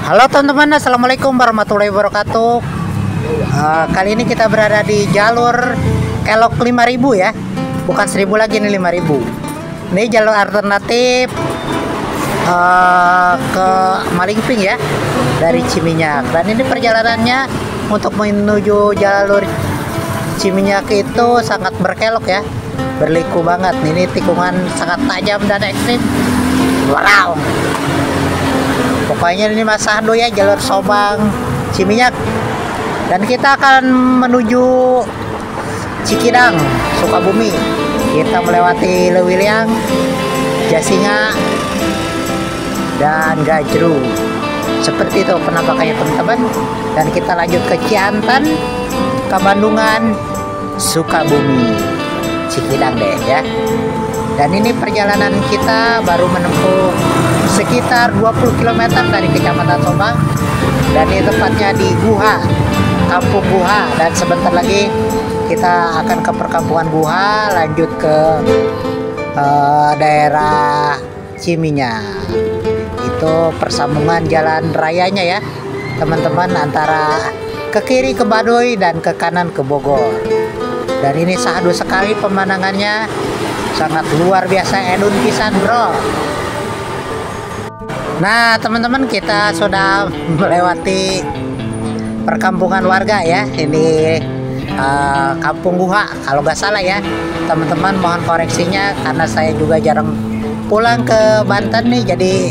Halo teman-teman, assalamualaikum warahmatullahi wabarakatuh. Kali ini kita berada di jalur Kelok 5000 ya, bukan 1000 lagi, nih 5000. Ini jalur alternatif ke Malingping ya, dari Ciminyak. Dan ini perjalanannya untuk menuju jalur Ciminyak itu sangat berkelok ya, berliku banget. Ini tikungan sangat tajam dan ekstrim. Wow, pokoknya ini Mas Sahdo ya, jalur Sobang Ciminyak. Dan kita akan menuju Cikidang, Sukabumi. Kita melewati Lewiliang, Jasinga, dan Gajru. Seperti itu penampakannya teman-teman. Dan kita lanjut ke Ciantan, ke Bandungan, Sukabumi, Cikidang deh ya. Dan ini perjalanan kita baru menempuh sekitar 20 km dari Kecamatan Sobang. Dan ini tepatnya di Guha, Kampung Guha. Dan sebentar lagi kita akan ke perkampungan Guha, lanjut ke daerah Ciminyak. Itu persambungan jalan rayanya ya teman-teman, antara ke kiri ke Baduy dan ke kanan ke Bogor. Dan ini sahdu sekali pemandangannya, sangat luar biasa, edun pisan bro. Nah teman-teman, kita sudah melewati perkampungan warga ya. Ini Kampung Guha kalau nggak salah ya teman-teman, mohon koreksinya karena saya juga jarang pulang ke Banten nih, jadi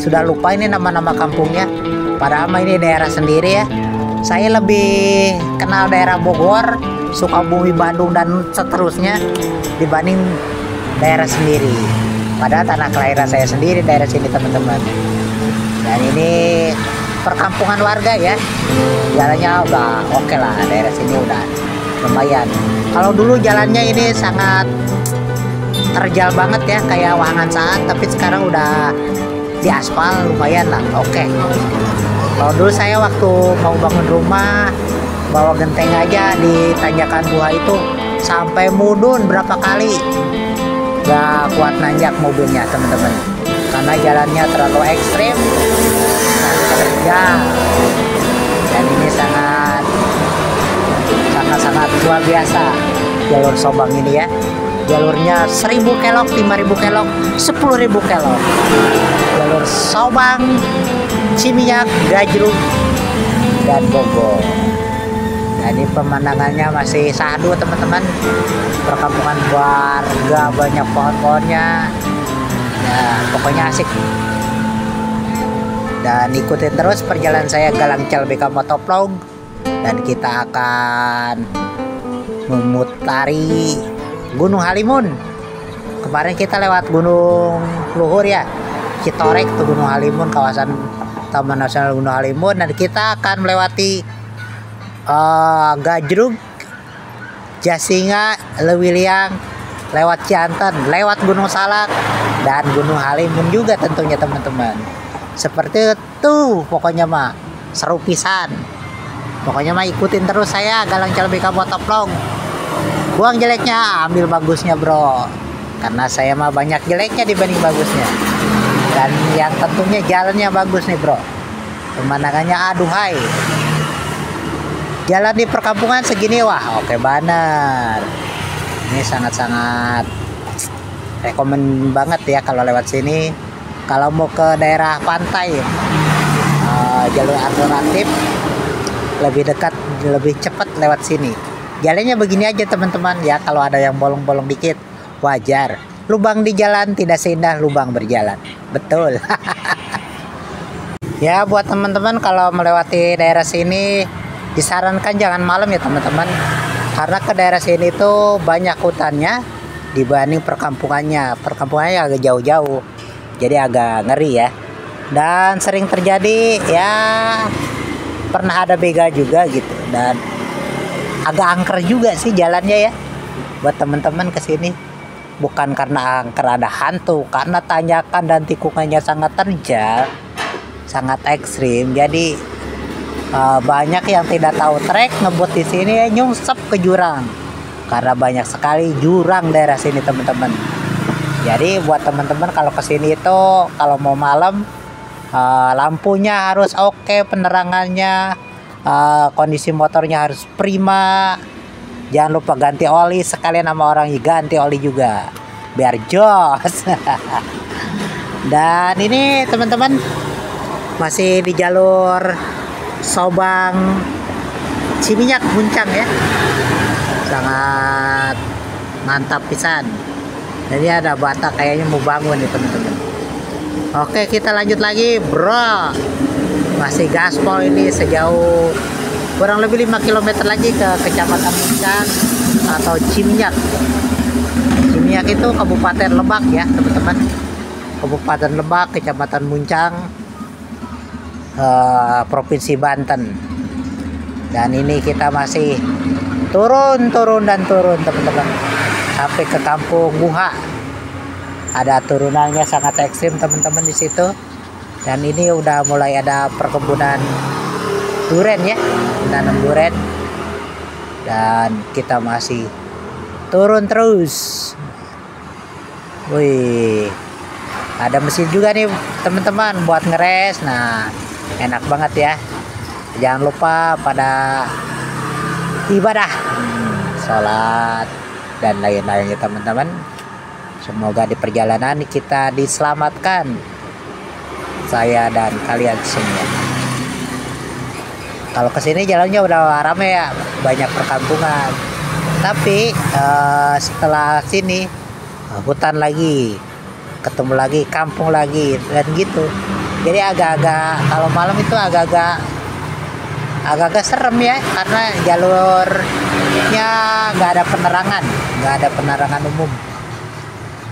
sudah lupa ini nama-nama kampungnya. Padahal ini daerah sendiri ya. Saya lebih kenal daerah Bogor, Sukabumi, Bandung, dan seterusnya dibanding daerah sendiri. Padahal tanah kelahiran saya sendiri daerah sini teman-teman. Dan ini perkampungan warga ya, jalannya udah oke lah, daerah sini udah lumayan. Kalau dulu jalannya ini sangat terjal banget ya, kayak Wahangan Saat, tapi sekarang udah di aspal lumayan lah, oke. Kalau dulu saya waktu mau bangun rumah bawa genteng aja di tanjakan Guha itu sampai mudun berapa kali, gak kuat nanjak mobilnya teman-teman, karena jalannya terlalu ekstrim dan terjal. Dan ini sangat luar biasa jalur Sobang ini ya. Jalurnya 1000 kelok, 5000 kelok, 10.000 kelok. Jalur Sobang, Ciminyak, Gajru, dan Bogor. Nah, ini pemandangannya masih sahdu teman-teman, perkampungan warga, banyak pohon-pohonnya ya, pokoknya asik. Dan ikutin terus perjalanan saya Galang CLBK Motovlog. Dan kita akan memutari Gunung Halimun. Kemarin kita lewat Gunung Luhur ya, Citorek tuh Gunung Halimun, kawasan Taman Nasional Gunung Halimun. Dan kita akan melewati Gajrug, Jasinga, Lewiliang, lewat Ciantan, lewat Gunung Salak, dan Gunung Halimun juga tentunya teman-teman. Seperti itu pokoknya mah, seru pisan. Pokoknya mah ikutin terus saya Galang CLBK Motovlog. Buang jeleknya, ambil bagusnya bro, karena saya mah banyak jeleknya dibanding bagusnya. Dan yang tentunya jalannya bagus nih bro, pemandangannya aduhai. Jalan di perkampungan segini, wah oke banget. Ini sangat-sangat rekomen banget ya kalau lewat sini. Kalau mau ke daerah pantai, jalur alternatif lebih dekat, lebih cepat lewat sini. Jalannya begini aja teman-teman ya. Kalau ada yang bolong-bolong dikit wajar, lubang di jalan tidak seindah lubang berjalan, betul. Ya buat teman-teman kalau melewati daerah sini disarankan jangan malam ya teman-teman, karena ke daerah sini tuh banyak hutannya dibanding perkampungannya. Perkampungannya agak jauh-jauh, jadi agak ngeri ya. Dan sering terjadi ya, pernah ada begal juga gitu. Dan agak angker juga sih jalannya ya. Buat teman-teman kesini bukan karena angker ada hantu, karena tanjakan dan tikungannya sangat terjal, sangat ekstrim. Jadi banyak yang tidak tahu trek ngebut di sini ya, nyungsep ke jurang, karena banyak sekali jurang daerah sini teman-teman. Jadi buat teman-teman kalau kesini itu kalau mau malam lampunya harus oke, penerangannya, kondisi motornya harus prima. Jangan lupa ganti oli sekalian, sama orang ganti oli juga biar jos. Dan ini teman-teman masih di jalur Subang Ciminyak Muncang ya, sangat mantap pisan. Jadi ada Batak kayaknya mau bangun nih teman-teman. Oke, kita lanjut lagi bro, masih gaspol ini sejauh kurang lebih 5 km lagi ke Kecamatan Muncang atau Ciminyak. Ciminyak itu Kabupaten Lebak ya teman-teman, Kabupaten Lebak, Kecamatan Muncang, Provinsi Banten. Dan ini kita masih turun teman-teman sampai ke Kampung Guha. Ada turunannya sangat ekstrim teman-teman di situ. Dan ini udah mulai ada perkebunan duren ya, menanam duren. Dan kita masih turun terus. Wih, ada mesin juga nih teman-teman buat ngeres. Nah, enak banget ya. Jangan lupa pada ibadah, sholat dan lain-lain ya teman-teman. Semoga di perjalanan kita diselamatkan, saya dan kalian semua. Kalau kesini jalannya udah rame ya, banyak perkampungan. Tapi setelah sini hutan lagi, ketemu lagi kampung lagi dan gitu. Jadi agak-agak kalau malam itu agak-agak serem ya, karena jalurnya nggak ada penerangan umum.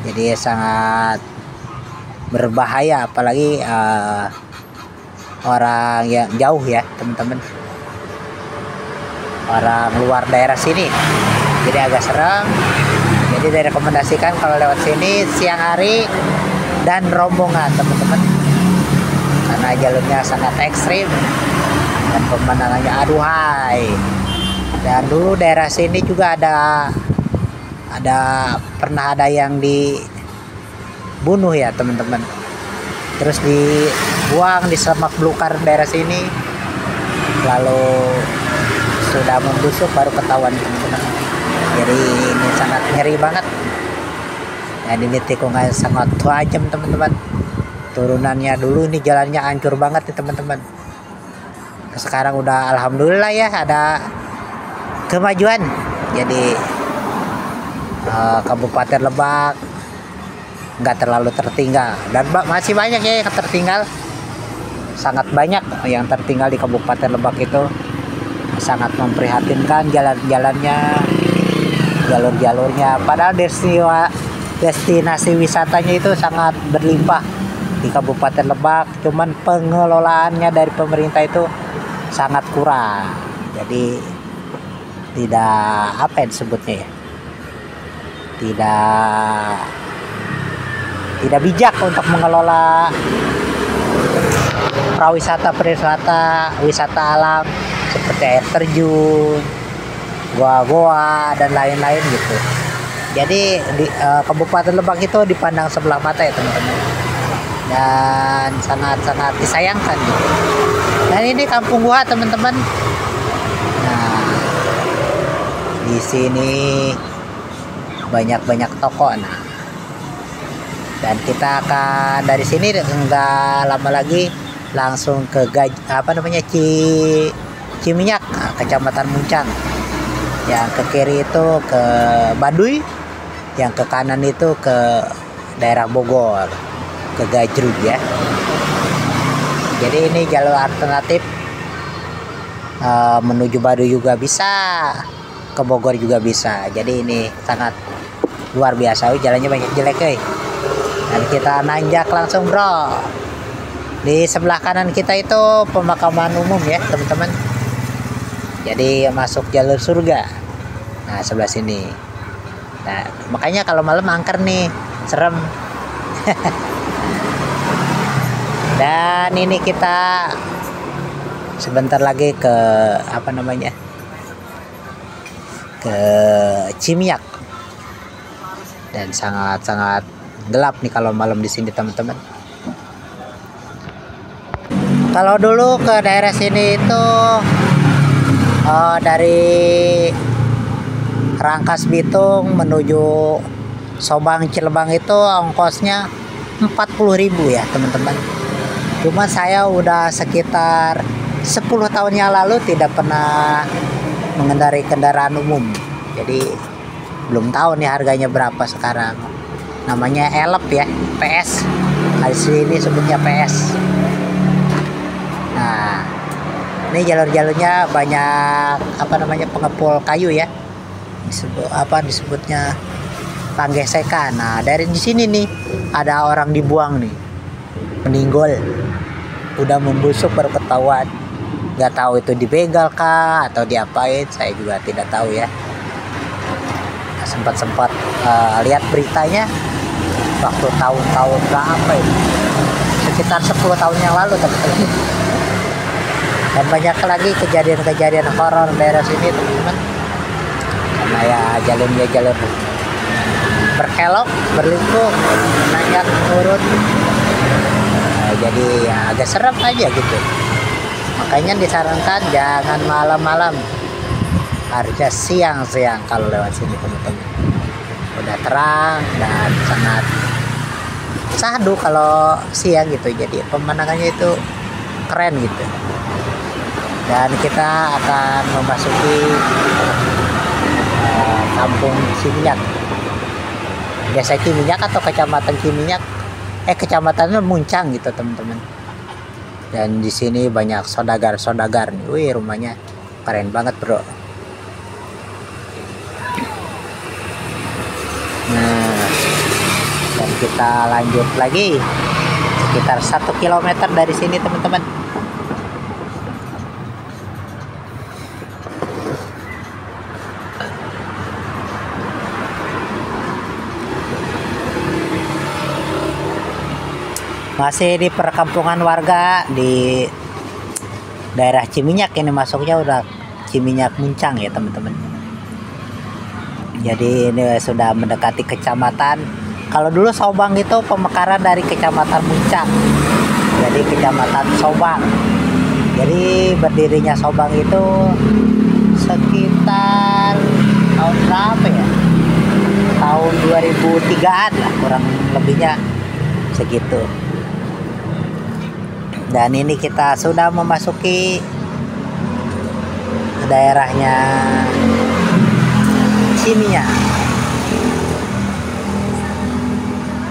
Jadi sangat berbahaya, apalagi orang yang jauh ya teman-teman, orang luar daerah sini. Jadi agak serem. Jadi direkomendasikan kalau lewat sini siang hari dan rombongan teman-teman, karena jalurnya sangat ekstrim dan pemandangannya aduhai. Dan dulu daerah sini juga pernah ada yang dibunuh ya teman-teman, terus dibuang di semak belukar daerah sini, lalu sudah membusuk baru ketahuan teman-teman. Jadi ini sangat ngeri banget. Dan ini tikungan sangat tajam teman-teman. Turunannya dulu ini jalannya hancur banget nih teman-teman. Sekarang udah alhamdulillah ya ada kemajuan. Jadi Kabupaten Lebak nggak terlalu tertinggal, dan masih banyak ya yang tertinggal, sangat banyak yang tertinggal di Kabupaten Lebak itu. Sangat memprihatinkan jalan-jalannya, jalur-jalurnya, padahal destinasi wisatanya itu sangat berlimpah di Kabupaten Lebak, cuman pengelolaannya dari pemerintah itu sangat kurang. Jadi tidak apa yang disebutnya ya, tidak bijak untuk mengelola prawisata, wisata alam seperti air terjun, goa-goa dan lain-lain gitu. Jadi di Kabupaten Lebak itu dipandang sebelah mata ya teman-teman, dan sangat-sangat disayangkan gitu. Dan ini Kampung Guha teman-teman. Nah, di sini banyak toko. Nah, dan kita akan dari sini nggak lama lagi langsung ke Ciminyak, Kecamatan Muncang. Yang ke kiri itu ke Baduy, yang ke kanan itu ke daerah Bogor, ke Gajrug ya. Jadi ini jalur alternatif, menuju Baduy juga bisa, ke Bogor juga bisa. Jadi ini sangat luar biasa. Jalannya banyak jelek dan kita nanjak langsung bro. Di sebelah kanan kita itu pemakaman umum ya teman-teman, jadi masuk jalur surga. Nah sebelah sini. Nah makanya kalau malam angker nih, serem. Dan ini kita sebentar lagi ke ke Ciminyak, dan sangat gelap nih kalau malam di sini teman-teman. Kalau dulu ke daerah sini itu dari Rangkas Bitung menuju Sobang Cilebang itu ongkosnya 40.000 ya teman-teman. Cuma saya udah sekitar 10 tahun yang lalu tidak pernah mengendarai kendaraan umum. Jadi belum tahu nih harganya berapa sekarang. Namanya elep ya, PS. Di sini sebutnya PS. Nah, ini jalur-jalurnya banyak pengepul kayu ya. Disebutnya panggesekan. Nah, dari di sini nih ada orang dibuang nih. Meninggal. Udah membusuk baru ketahuan. Nggak tahu itu dibegal kah atau diapain, saya juga tidak tahu ya. Sempat lihat beritanya waktu tahun-tahun berapa itu, sekitar 10 tahun yang lalu teman-teman. Dan banyak lagi kejadian-kejadian horor daerah sini teman-teman, karena ya jalurnya jalur berkelok berliku nanjak turun, jadi ya agak serem aja gitu. Makanya disarankan jangan malam-malam, harusnya siang-siang kalau lewat sini teman-teman. Udah terang dan sangat sahdu kalau siang gitu, jadi pemandangannya itu keren gitu. Dan kita akan memasuki kampung Ciminyak, desa Ciminyak atau kecamatan Ciminyak, kecamatannya Muncang gitu teman-teman. Dan di sini banyak saudagar nih. Wih, rumahnya keren banget bro. Nah, dan kita lanjut lagi sekitar 1 kilometer dari sini teman-teman. Masih di perkampungan warga di daerah Ciminyak, ini masuknya udah Ciminyak Muncang ya teman-teman. Jadi ini sudah mendekati kecamatan. Kalau dulu Sobang itu pemekaran dari kecamatan Muncang, jadi kecamatan Sobang. Jadi berdirinya Sobang itu sekitar tahun berapa ya? Tahun 2003-an lah kurang lebihnya segitu. Dan ini kita sudah memasuki daerahnya Ciminyak.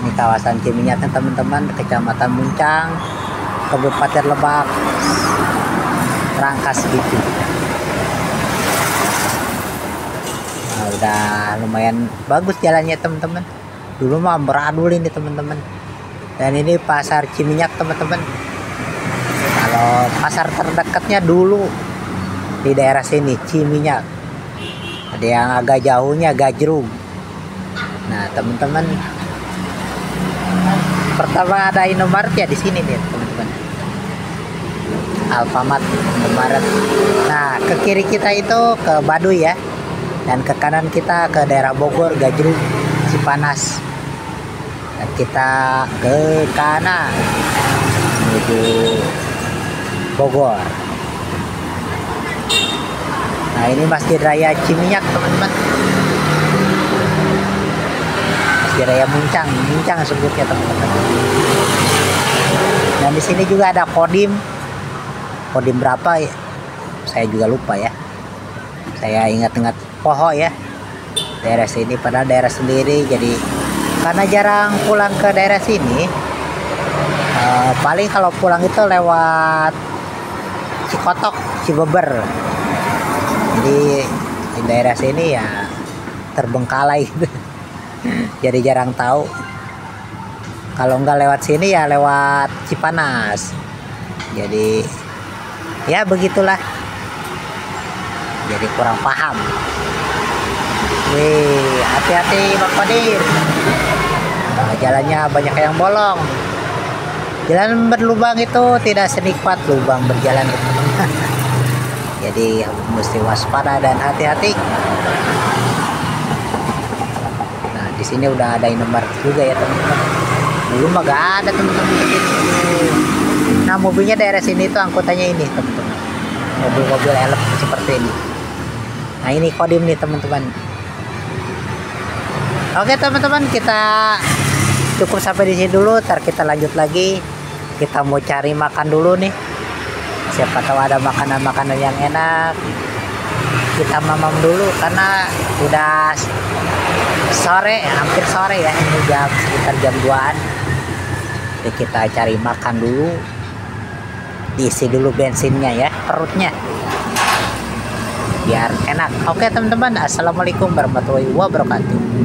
Ini kawasan Ciminyak teman-teman, kecamatan Muncang, Kabupaten Lebak, Rangkas Bitung. Nah, udah lumayan bagus jalannya teman-teman. Dulu mah beradul ini teman-teman. Dan ini pasar Ciminyak teman-teman. Kalau pasar terdekatnya dulu di daerah sini Ciminyak. Ada yang agak jauhnya Gajrung. Nah teman-teman, pertama ada Indomaret ya di sini nih teman-teman. Alfamart, Indomaret. Nah ke kiri kita itu ke Baduy ya, dan ke kanan kita ke daerah Bogor, Gajrung, Cipanas. Dan kita ke kanan menuju Bogor. Nah ini Masjid Raya Ciminyak teman-teman. Masjid Raya Muncang sebutnya teman-teman. Dan di sini juga ada Kodim berapa ya? Saya juga lupa ya. Saya ingat-ingat Poho ya. Daerah sini padahal daerah sendiri, jadi karena jarang pulang ke daerah sini. Paling kalau pulang itu lewat Cikotok, Cibeber. Jadi di daerah sini ya terbengkalai gitu. Jadi jarang tahu. Kalau nggak lewat sini ya lewat Cipanas. Jadi ya begitulah. Jadi kurang paham. Wih, hati-hati Bang Kodir. Nah, jalannya banyak yang bolong. Jalan berlubang itu tidak senikmat lubang berjalan teman-teman. Jadi mesti waspada dan hati-hati. Nah di sini udah ada Indomaret juga ya teman-teman. Dulu mah gak ada teman-teman di sini. Nah, mobilnya daerah sini tuh angkutannya ini, teman-teman. Mobil-mobil elf seperti ini. Nah, ini Kodim nih, teman-teman. Oke, teman-teman, kita cukup sampai di sini dulu. Ntar kita lanjut lagi. Kita mau cari makan dulu nih. Siapa tahu ada makanan-makanan yang enak. Kita mamam dulu karena udah sore, hampir sore ya. Ini jam sekitar jam 2-an. Jadi kita cari makan dulu. Diisi dulu bensinnya ya, perutnya. Biar enak. Oke, teman-teman. Assalamualaikum warahmatullahi wabarakatuh.